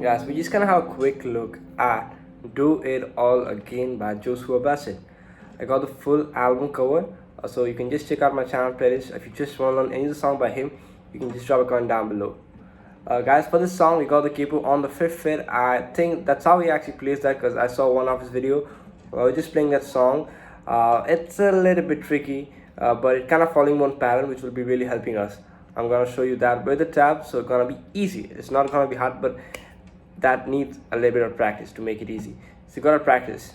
guys, we're just gonna have a quick look at Do It All Again by Joshua Bassett. I got the full album cover, so you can just check out my channel playlist. If you just want to learn any of the song by him, you can just drop a comment down below. Guys, for this song, we got the capo on the 5th fret. I think that's how he actually plays that, because I saw one of his video. We're just playing that song. It's a little bit tricky, but it's kind of following one pattern, which will be really helping us. I'm gonna show you that with the tab, so it's gonna be easy. It's not gonna be hard, but that needs a little bit of practice to make it easy. So you gotta practice.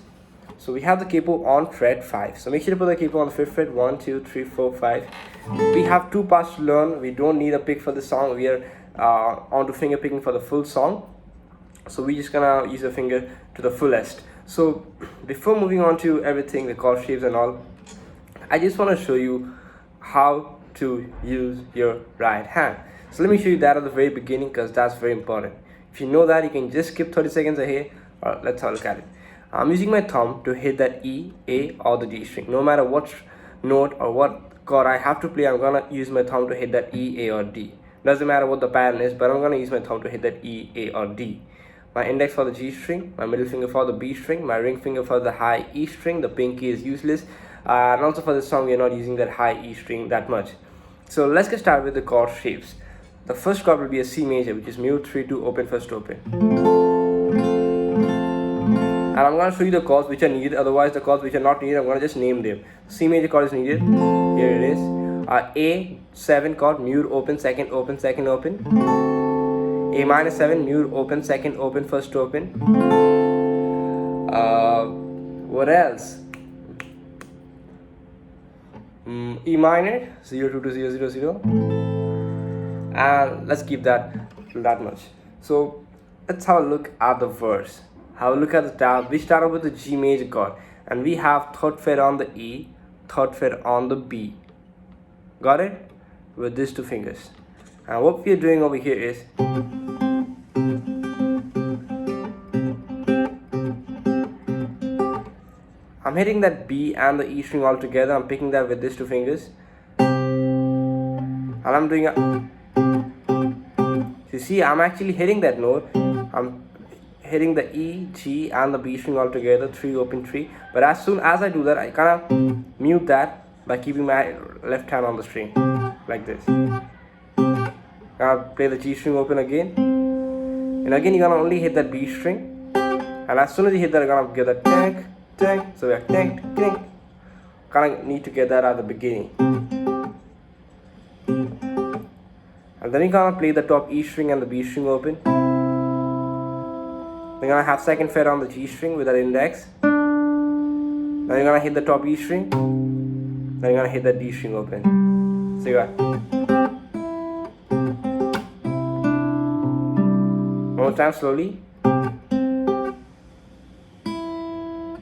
So we have the capo on fret 5. So make sure to put the capo on the 5th fret. 1, 2, 3, 4, 5. We have 2 parts to learn. We don't need a pick for the song. We are onto finger picking for the full song. So we're just gonna use the finger to the fullest. So before moving on to everything, the chord shapes and all, I just want to show you how to use your right hand. So let me show you that at the very beginning, because that's very important. If you know that, you can just skip 30 seconds ahead. Let's have a look at it. I'm using my thumb to hit that E, A, or the D string. No matter what note or what chord I have to play, I'm gonna use my thumb to hit that E, A, or D. Doesn't matter what the pattern is, but I'm gonna use my thumb to hit that E, A, or D. My index for the G string, my middle finger for the B string, my ring finger for the high E string. The pinky is useless. And also for this song, we're not using that high E string that much. So let's get started with the chord shapes. The first chord will be a C major, which is mute 3-2 open first open. And I'm going to show you the chords which are needed. Otherwise, the chords which are not needed, I'm going to just name them. C major chord is needed. Here it is. A7 chord, mute open second open second open. A minor 7, mute open second open first open. What else? E minor 0 2 to 0 0 0, and let's keep that much. So let's have a look at the verse. Have a look at the tab. We start off with the G major chord, and we have 3rd fret on the E, 3rd fret on the B. Got it? With these 2 fingers. And what we are doing over here is I'm hitting that B and the E string all together. I'm picking that with these 2 fingers. And I'm doing a... You see, I'm actually hitting that note. I'm hitting the E, G, and the B string all together. 3 open 3. But as soon as I do that, I kind of mute that by keeping my left hand on the string. Like this. Now play the G string open again. And again, you're gonna only hit that B string. And as soon as you hit that, you're gonna get that tank. So we have tank. Kind of need to get that at the beginning. And then you're gonna play the top E string and the B string open. Then you're gonna have 2nd fret on the G string with that index. Then you're gonna hit the top E string. Then you're gonna hit the D string open. So you got. One more time slowly.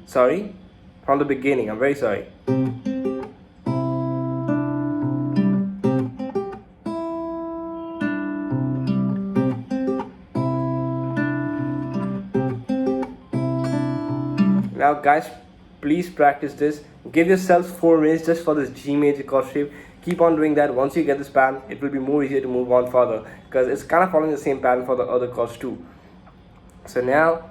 Sorry, from the beginning, I'm very sorry. Now guys, please practice this. Give yourselves 4 minutes just for this G major chord shape. Keep on doing that. Once you get this pattern, it will be more easier to move on further, because it's kind of following the same pattern for the other chords too. So now,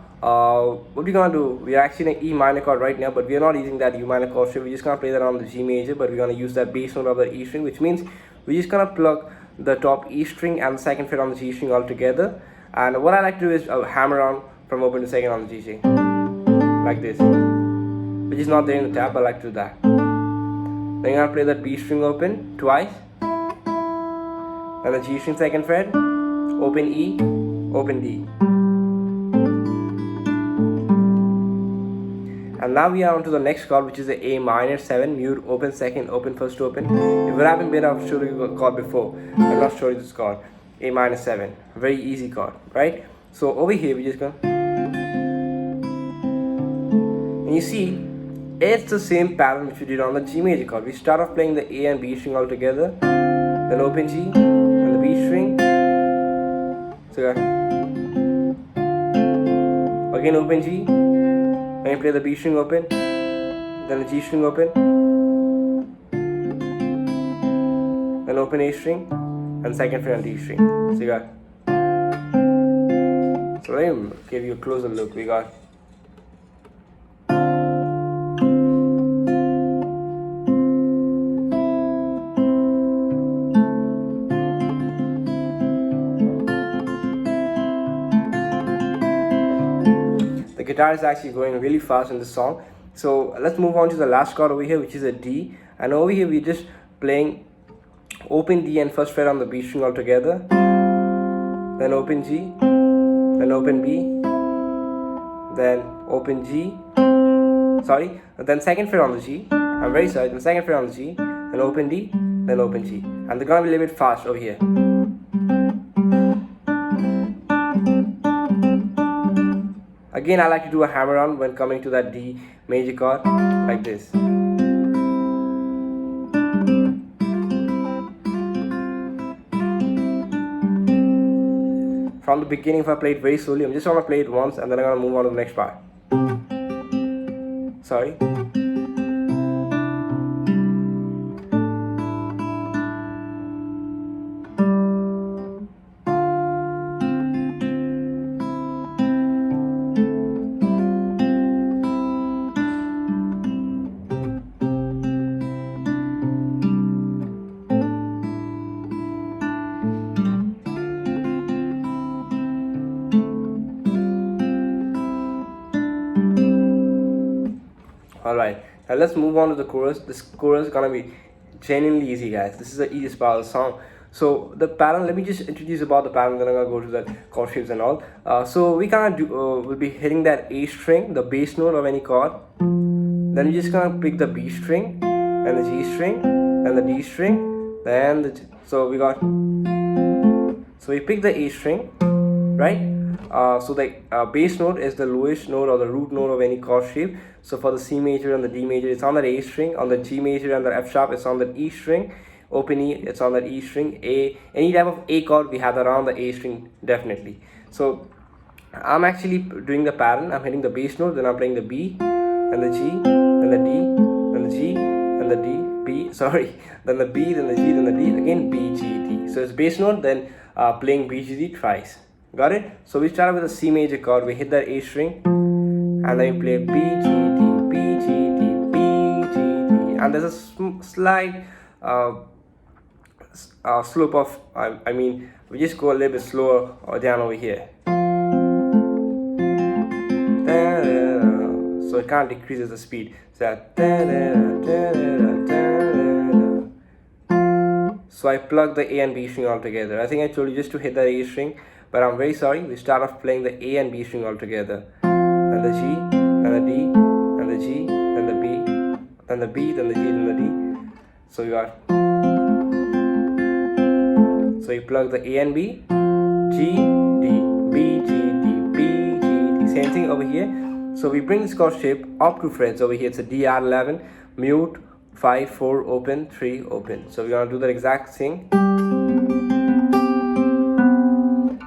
what we're gonna do, we're actually in an E minor chord right now, but we're not using that E minor chord shape. We're just gonna play that on the G major, but we're gonna use that bass note of the E string, which means we're just gonna plug the top E string and the 2nd fret on the G string all together. And what I like to do is hammer on from open to second on the G string, like this, which is not there in the tab. I like to do that. Then you're gonna play that B string open twice, and the G string 2nd fret, open E, open D. And now we are on to the next chord, which is the A minor 7, mute open second open first open. If you haven't been, I've showed you the chord before. I'm not showing you this chord. A minor 7, very easy chord, right? So over here we just go, and you see it's the same pattern which we did on the G major chord. We start off playing the A and B string all together, then open G and the B string. So again open G. Then you play the B string open, then the G string open, then open A string, and 2nd fret on D string. So you got. Let me give you a closer look. We got the guitar is actually going really fast in this song. So let's move on to the last chord over here, which is a D. And over here we're just playing open D and first fret on the B string altogether, then open G, then open B, then open G, then second fret on the G, I'm very sorry, then second fret on the G, then open D, then open G. And they're gonna be a little bit fast over here. Again, I like to do a hammer on when coming to that D major chord, like this. From the beginning, if I play it very slowly, I'm just gonna play it once and then I'm gonna move on to the next part. Sorry. Alright, now let's move on to the chorus. This chorus is gonna be genuinely easy, guys. This is the easiest part of the song. So the pattern, let me just introduce about the pattern, then I'm gonna go to that chord shapes and all. So we kind of do, we'll be hitting that A string, the bass note of any chord. Then we're just gonna pick the B string, and the G string, and the D string, then the, so we pick the A string, right? So the bass note is the lowest note or the root note of any chord shape. So for the C major and the D major, it's on that A string. On the G major and the F sharp, it's on the E string. Open E, it's on that E string. A, any type of A chord, we have that on the A string, definitely. So I'm actually doing the pattern. I'm hitting the bass note, then I'm playing the B and the G and the D and the G and the D, B, sorry, then the B, then the G, then the D, again B, G, D. So it's bass note, then playing B, G, D twice. Got it? So we start with a C major chord. We hit that A string, and then we play B, G, D, B, G, D, B, G, D. And there's a slight slope of, I mean, we just go a little bit slower or down over here. So it kind of decreases the speed. So I plug the A and B string all together. I think I told you just to hit the A string, but I'm very sorry. We start off playing the A and B string all together, and the G, and the D, and the G, then the B, then the B, then the G, then the D. So you got. So you plug the A and B, G, D, B, G, D, B, G, D. Same thing over here. So we bring this chord shape up to frets over here. It's a DR11, mute, 5, 4, open, 3, open. So we're gonna do the exact thing.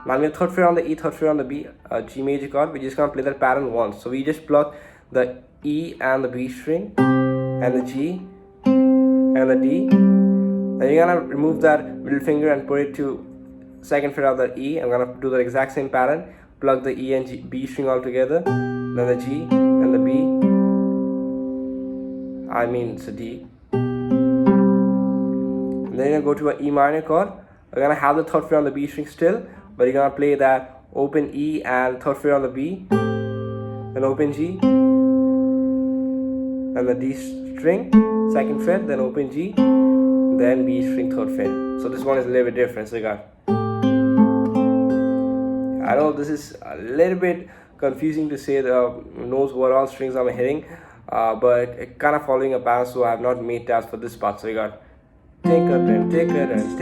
Now we have third fret on the E, third fret on the B, G major chord. We're just gonna play that pattern once. So we just pluck the E and the B string, and the G, and the D. Then you're gonna remove that middle finger and put it to second fret of the E. I'm gonna do the exact same pattern. Plug the E and G, B string all together, then the G and the B. I mean it's a D. And then you're gonna go to an E minor chord. We're gonna have the third fret on the B string still, but you're gonna play that open E and third fret on the B, then open G, and the D string, second fret, then open G, then B string, third fret. So this one is a little bit different. So you got. I know this is a little bit confusing to say the knows what all strings I'm hitting, but kind of following a pattern, so I have not made tabs for this part. So you got take it and take it and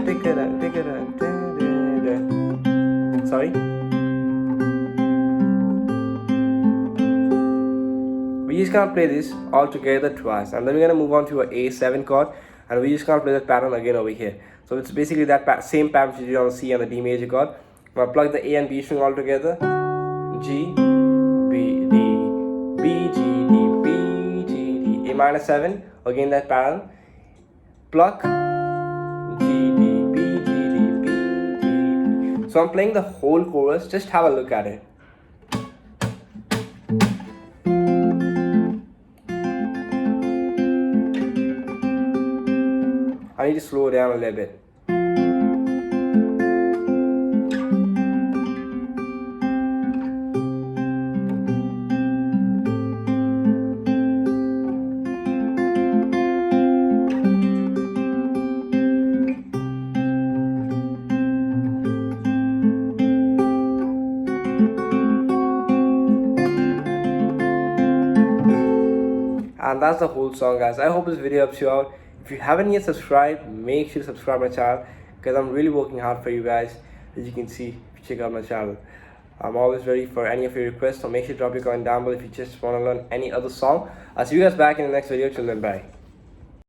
take it and take it and take it. Sorry. We just gonna play this all together twice, and then we're gonna move on to a A7 chord, and we just gonna play that pattern again over here. So it's basically that same pattern you did on the C and the D major chord. Now plug the A and B string all together. G, B, D, B, G, D, B, G, D, A minor 7. Again that pattern. Pluck, G, D, B, G, D, B, G, D. So I'm playing the whole chorus, just have a look at it. I need to slow down a little bit. And that's the whole song, guys. I hope this video helps you out. If you haven't yet subscribed, make sure to subscribe my channel, because I'm really working hard for you guys, as you can see if you check out my channel. I'm always ready for any of your requests, so make sure to drop your comment down below if you just want to learn any other song. I'll see you guys back in the next video. Till then, bye.